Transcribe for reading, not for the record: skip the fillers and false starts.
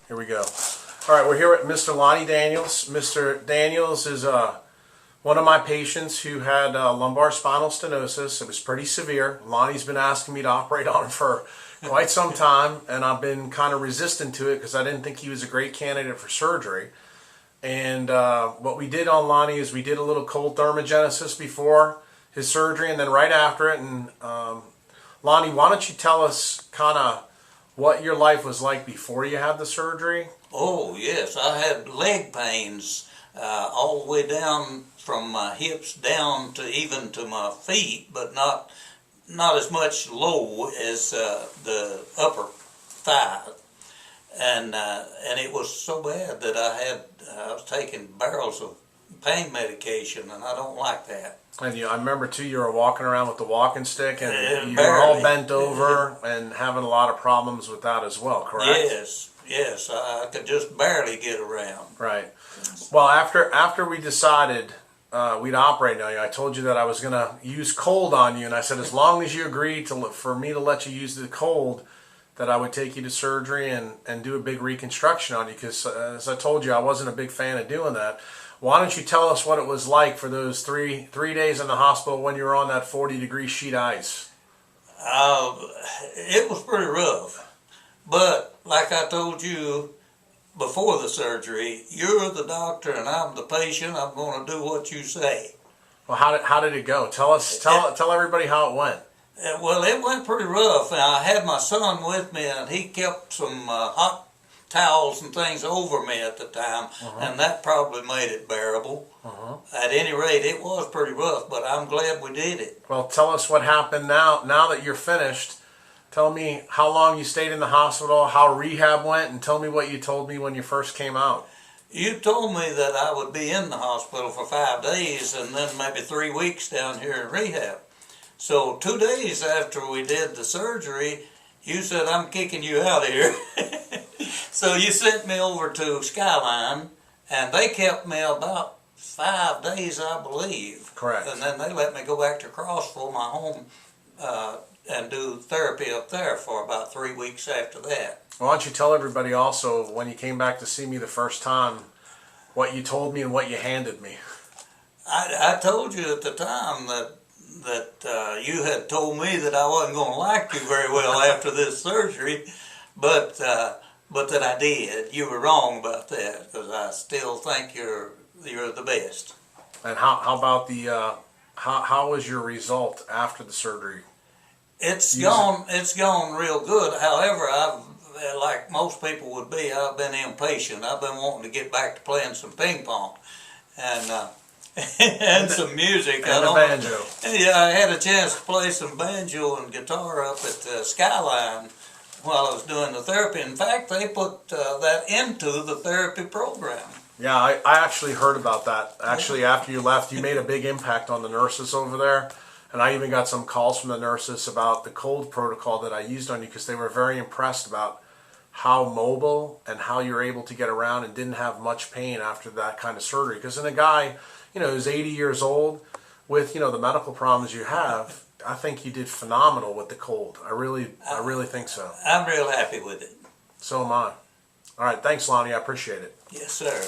Here we go. All right, we're here with Mr. Lonnie Daniels. Mr. Daniels is one of my patients who had lumbar spinal stenosis. It was pretty severe. Lonnie's been asking me to operate on him for quite some time, and I've been kind of resistant to it because I didn't think he was a great candidate for surgery. And what we did on Lonnie is we did a little cold thermogenesis before his surgery and then right after it. And Lonnie, why don't you tell us kind of what your life was like before you had the surgery? Oh, yes. I had leg pains all the way down from my hips down to even to my feet, but not as much low as the upper thigh. And it was so bad that I was taking barrels of pain medication, and I don't like that. And I remember too, you were walking around with the walking stick, and you were barely. all bent over and having a lot of problems with that as well, correct? Yes, I could just barely get around. Right. Well, after we decided we'd operate on you, I told you that I was going to use cold on you, and I said as long as you agreed for me to let you use the cold, that I would take you to surgery and do a big reconstruction on you, because as I told you, I wasn't a big fan of doing that. Why don't you tell us what it was like for those three days in the hospital when you were on that 40-degree sheet ice? It was pretty rough, but like I told you before the surgery, you're the doctor and I'm the patient. I'm going to do what you say. Well, how did it go? Tell everybody how it went. Well, it went pretty rough. And I had my son with me, and he kept some hot towels and things over me at the time, and that probably made it bearable. At any rate, it was pretty rough, but I'm glad we did it. Well, tell us what happened now that you're finished. Tell me how long you stayed in the hospital, how rehab went, and tell me what you told me when you first came out. You told me that I would be in the hospital for 5 days and then maybe 3 weeks down here in rehab. So 2 days after we did the surgery, you said, I'm kicking you out of here. So you sent me over to Skyline, and they kept me about 5 days, I believe. Correct. And then they let me go back to Crossville, my home, and do therapy up there for about 3 weeks after that. Why don't you tell everybody also, when you came back to see me the first time, what you told me and what you handed me? I told you at the time that you had told me that I wasn't going to like you very well after this surgery, but that I did. You were wrong about that, because I still think you're the best. And how about the how was your result after the surgery? It's gone real good. However, like most people would be, I've been impatient. I've been wanting to get back to playing some ping pong, and and some music. And a banjo. Yeah, I had a chance to play some banjo and guitar up at Skyline while I was doing the therapy. In fact, they put that into the therapy program. Yeah, I actually heard about that. Actually, after you left, you made a big impact on the nurses over there. And I even got some calls from the nurses about the cold protocol that I used on you, because they were very impressed about how mobile and how you're able to get around and didn't have much pain after that kind of surgery. Because in a guy, who's 80 years old with, the medical problems you have, I think you did phenomenal with the cold. I really think so. I'm real happy with it. So am I. All right, thanks, Lonnie. I appreciate it. Yes, sir.